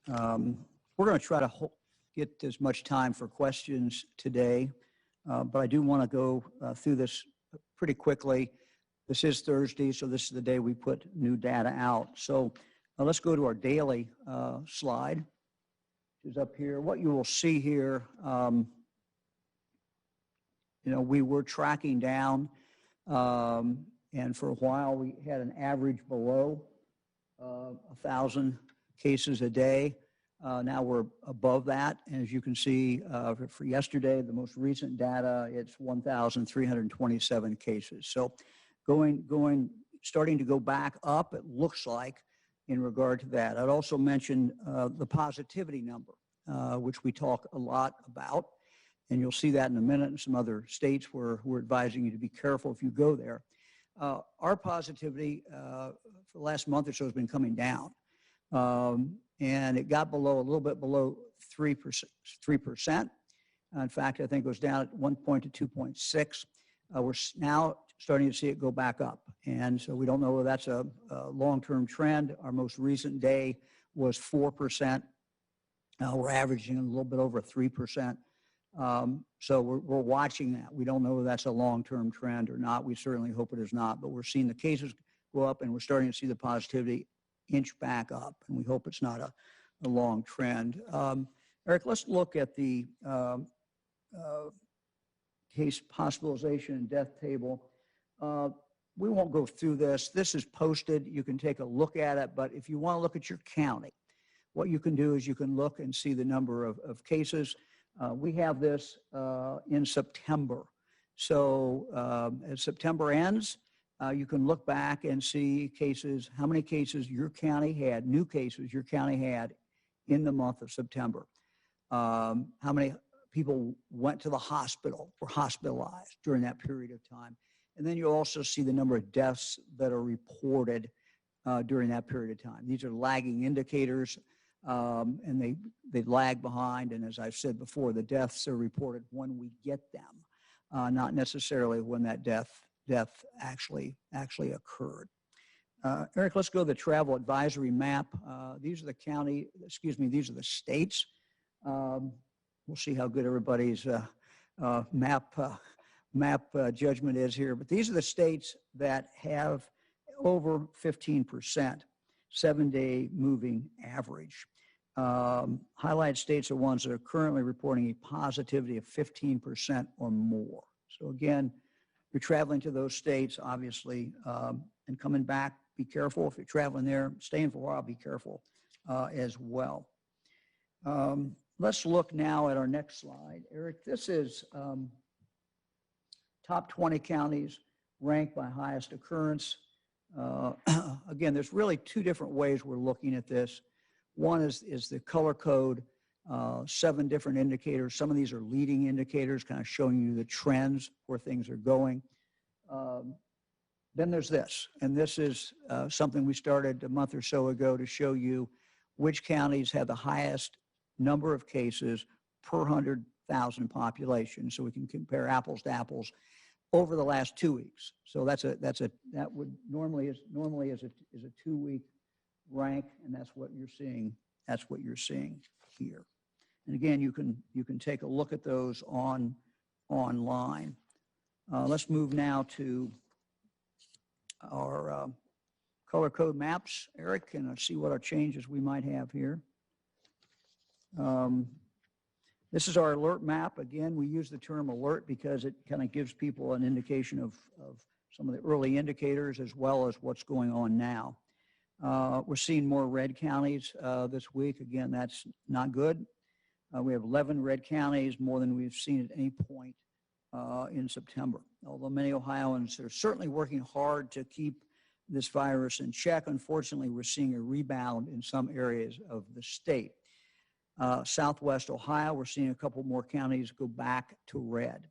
We're going to try to get as much time for questions today, but I do want to go through this pretty quickly. This is Thursday, so this is the day we put new data out. So let's go to our daily slide, which is up here. What you will see here, we were tracking down, and for a while we had an average below 1,000 cases a day. Now we're above that, and as you can see for yesterday, the most recent data, it's 1,327 cases. So starting to go back up, it looks like, in regard to that. I'd also mention the positivity number, which we talk a lot about, and you'll see that in a minute in some other states where we're advising you to be careful if you go there. Our positivity for the last month or so has been coming down, and it got a little bit below 3%. In fact, I think it was down at 1 point to 2.6. We're now starting to see it go back up, and so we don't know whether that's a long-term trend. Our most recent day was 4%. We're averaging a little bit over 3%. So we're watching that. We don't know whether that's a long-term trend or not. We certainly hope it is not, but we're seeing the cases go up, and we're starting to see the positivity inch back up, and we hope it's not a long trend. Eric, let's look at the case hospitalization and death table. We won't go through this. This is posted. You can take a look at it, but if you want to look at your county, what you can do is you can look and see the number of cases. We have this in September. So as September ends, you can look back and see cases, how many cases your county had, new cases your county had in the month of September. How many people went to the hospital, were hospitalized during that period of time. And then you also see the number of deaths that are reported during that period of time. These are lagging indicators, and they lag behind. And as I've said before, the deaths are reported when we get them, not necessarily when that death actually occurred. Eric, let's go to the travel advisory map. These are these are the states. We'll see how good everybody's map judgment is here, but these are the states that have over 15% 7-day moving average. Highlighted states are ones that are currently reporting a positivity of 15% or more. So again, you're traveling to those states, obviously, and coming back, be careful. If you're traveling there, staying for a while, be careful as well. Let's look now at our next slide. Eric, this is top 20 counties ranked by highest occurrence. Again, there's really two different ways we're looking at this. One is the color code, 7 different indicators. Some of these are leading indicators, kind of showing you the trends where things are going. Then there's this, and this is something we started a month or so ago to show you which counties have the highest number of cases per 100,000 population, so we can compare apples to apples over the last 2 weeks. So that would normally is a 2-week rank, and that's what you're seeing. That's what you're seeing here. And again, you can take a look at those online. Let's move now to our color code maps, Eric, and see what our changes we might have here. This is our alert map. Again, we use the term alert because it kind of gives people an indication of some of the early indicators as well as what's going on now. We're seeing more red counties this week. Again, that's not good. We have 11 red counties, more than we've seen at any point in September. Although many Ohioans are certainly working hard to keep this virus in check, unfortunately, we're seeing a rebound in some areas of the state. Southwest Ohio, we're seeing a couple more counties go back to red.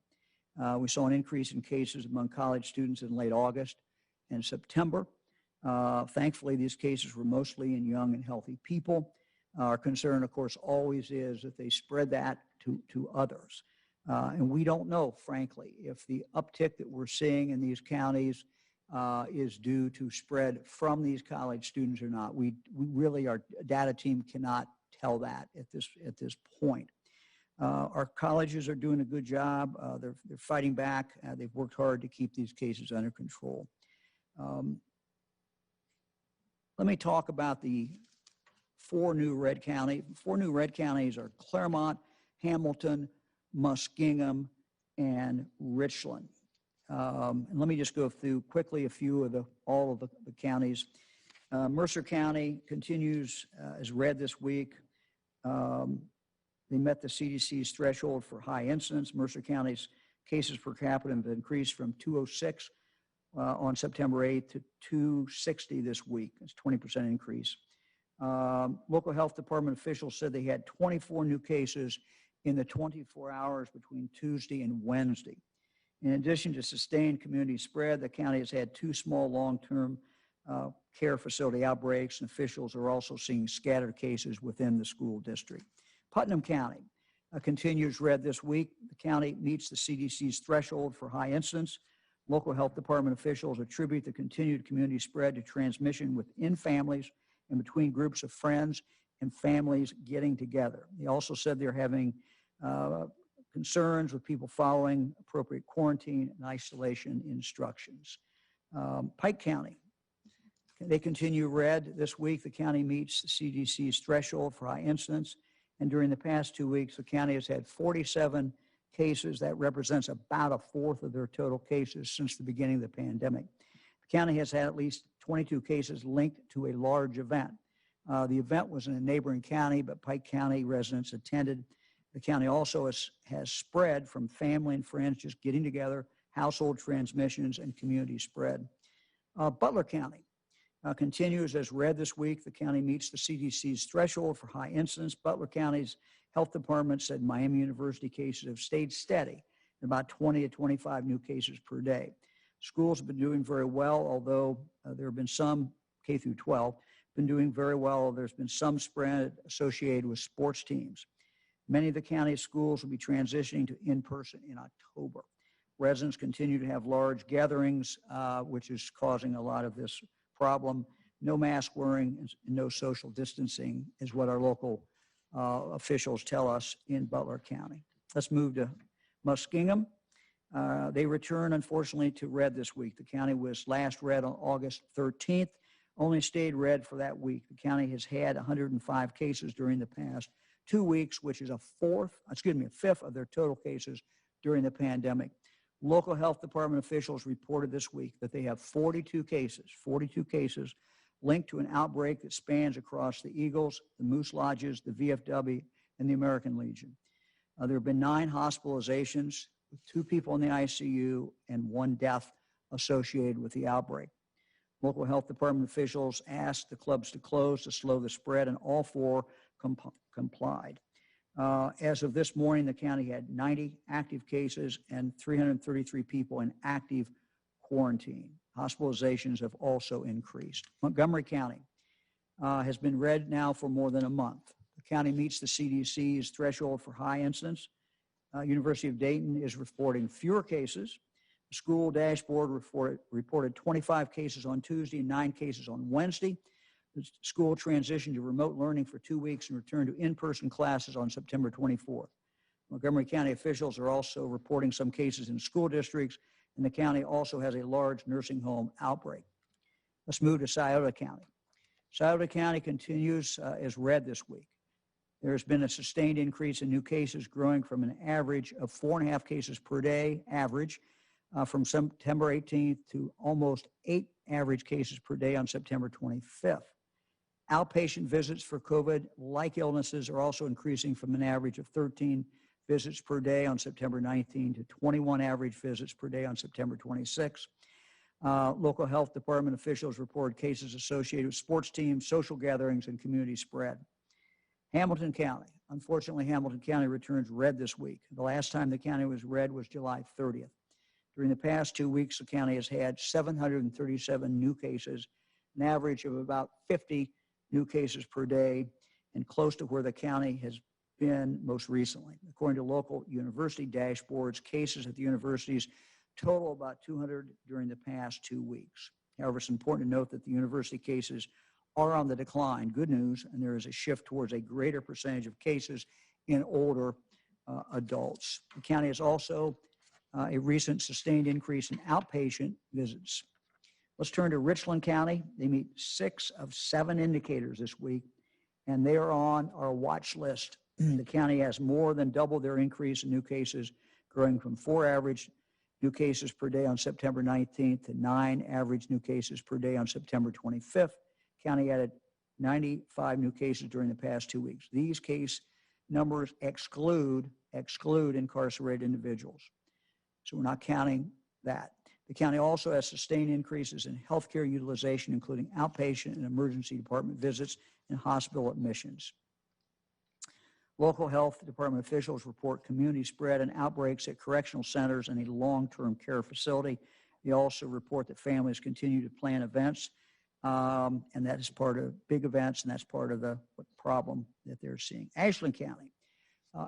We saw an increase in cases among college students in late August and September. Thankfully, these cases were mostly in young and healthy people. Our concern, of course, always is that they spread that to others. And we don't know, frankly, if the uptick that we're seeing in these counties is due to spread from these college students or not. We really, our data team cannot tell that at this point. Our colleges are doing a good job. They're fighting back. They've worked hard to keep these cases under control. Let me talk about the four new red counties. Four new red counties are Clermont, Hamilton, Muskingum, and Richland. And let me just go through quickly a few of all of the counties. Mercer County continues as red this week. They met the CDC's threshold for high incidence. Mercer County's cases per capita have increased from 206 on September 8th to 260 this week. It's a 20% increase. Local health department officials said they had 24 new cases in the 24 hours between Tuesday and Wednesday. In addition to sustained community spread, the county has had two small long-term care facility outbreaks, and officials are also seeing scattered cases within the school district. Putnam County continues red this week. The county meets the CDC's threshold for high incidence. Local health department officials attribute the continued community spread to transmission within families and between groups of friends and families getting together. They also said they're having concerns with people following appropriate quarantine and isolation instructions. Pike County, they continue red this week. The county meets the CDC's threshold for high incidence, and during the past 2 weeks, the county has had 47 cases. That represents about a fourth of their total cases since the beginning of the pandemic. The county has had at least 22 cases linked to a large event. The event was in a neighboring county, but Pike County residents attended. The county also has spread from family and friends just getting together, household transmissions, and community spread. Butler County continues as red this week. The county meets the CDC's threshold for high incidence. Butler County's health department said Miami University cases have stayed steady at about 20 to 25 new cases per day. Schools have been doing very well, although there have been some K through 12 been doing very well. There's been some spread associated with sports teams. Many of the county schools will be transitioning to in-person in October. Residents continue to have large gatherings, which is causing a lot of this problem. No mask wearing and no social distancing is what our local officials tell us in Butler County. Let's move to Muskingum. They return, unfortunately, to red this week. The county was last red on August 13th, only stayed red for that week. The county has had 105 cases during the past 2 weeks, which is a fifth of their total cases during the pandemic. Local health department officials reported this week that they have 42 cases linked to an outbreak that spans across the Eagles, the Moose Lodges, the VFW, and the American Legion. There have been 9 hospitalizations, with 2 people in the ICU and 1 death associated with the outbreak. Local health department officials asked the clubs to close to slow the spread, and all 4 complied. As of this morning, the county had 90 active cases and 333 people in active quarantine. Hospitalizations have also increased. Montgomery County has been red now for more than a month. The county meets the CDC's threshold for high incidence. University of Dayton is reporting fewer cases. The school dashboard reported 25 cases on Tuesday and 9 cases on Wednesday. The school transitioned to remote learning for 2 weeks and returned to in-person classes on September 24th. Montgomery County officials are also reporting some cases in school districts, and the county also has a large nursing home outbreak. Let's move to Scioto County. Scioto County continues as red this week. There's been a sustained increase in new cases, growing from an average of 4.5 cases per day average from September 18th to almost 8 average cases per day on September 25th. Outpatient visits for COVID-like illnesses are also increasing from an average of 13 visits per day on September 19 to 21 average visits per day on September 26. Local health department officials report cases associated with sports teams, social gatherings, and community spread. Hamilton County. Unfortunately, Hamilton County returns red this week. The last time the county was red was July 30th. During the past 2 weeks, the county has had 737 new cases, an average of about 50 new cases per day, and close to where the county has been most recently. According to local university dashboards, cases at the universities total about 200 during the past 2 weeks. However, it's important to note that the university cases are on the decline. Good news, and there is a shift towards a greater percentage of cases in older adults. The county has also a recent sustained increase in outpatient visits. Let's turn to Richland County. They meet 6 of 7 indicators this week, and they are on our watch list. The county has more than doubled their increase in new cases, growing from 4 average new cases per day on September 19th to 9 average new cases per day on September 25th. County added 95 new cases during the past 2 weeks. These case numbers exclude incarcerated individuals. So we're not counting that. The county also has sustained increases in healthcare utilization, including outpatient and emergency department visits and hospital admissions. Local health department officials report community spread and outbreaks at correctional centers and a long-term care facility. They also report that families continue to plan events, and that is part of big events, and that's part of the problem that they're seeing. Ashland County.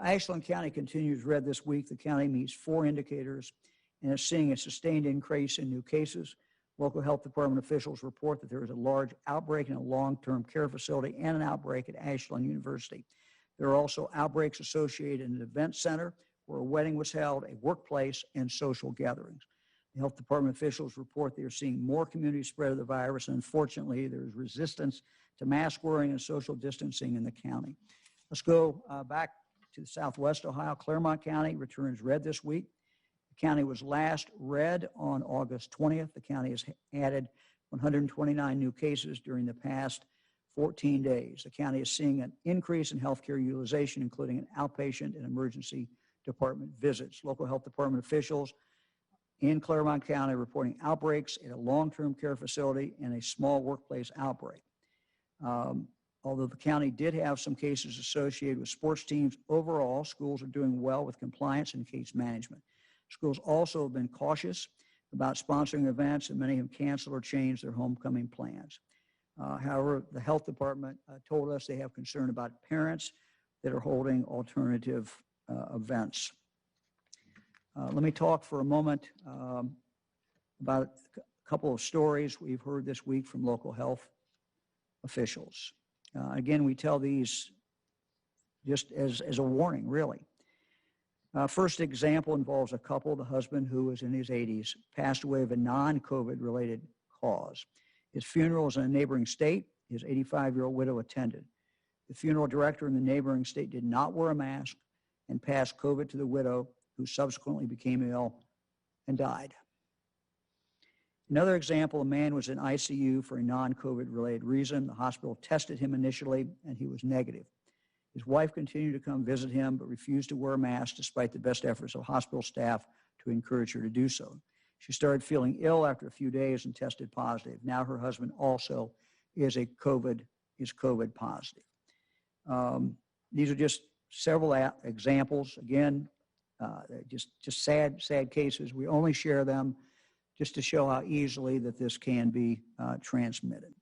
Ashland County continues red this week. The county meets 4 indicators and is seeing a sustained increase in new cases. Local health department officials report that there is a large outbreak in a long-term care facility and an outbreak at Ashland University. There are also outbreaks associated in an event center where a wedding was held, a workplace, and social gatherings. The health department officials report they are seeing more community spread of the virus, and unfortunately, there is resistance to mask wearing and social distancing in the county. Let's go back to Southwest Ohio. Clermont County returns red this week. The county was last red on August 20th. The county has added 129 new cases during the past 14 days. The county is seeing an increase in healthcare utilization, including an outpatient and emergency department visits. Local health department officials in Clermont County reporting outbreaks at a long-term care facility and a small workplace outbreak. Although the county did have some cases associated with sports teams, overall, schools are doing well with compliance and case management. Schools also have been cautious about sponsoring events, and many have canceled or changed their homecoming plans. However, the health department told us they have concern about parents that are holding alternative events. Let me talk for a moment about a couple of stories we've heard this week from local health officials. Again, we tell these just as a warning, really. First example involves a couple. The husband, who was in his 80s, passed away of a non-COVID related cause. His funeral was in a neighboring state. His 85-year-old widow attended. The funeral director in the neighboring state did not wear a mask and passed COVID to the widow, who subsequently became ill and died. Another example, a man was in ICU for a non-COVID related reason. The hospital tested him initially, and he was negative. His wife continued to come visit him, but refused to wear a mask despite the best efforts of hospital staff to encourage her to do so. She started feeling ill after a few days and tested positive. Now her husband also is COVID positive. These are just several examples. Again, just sad cases. We only share them just to show how easily that this can be transmitted.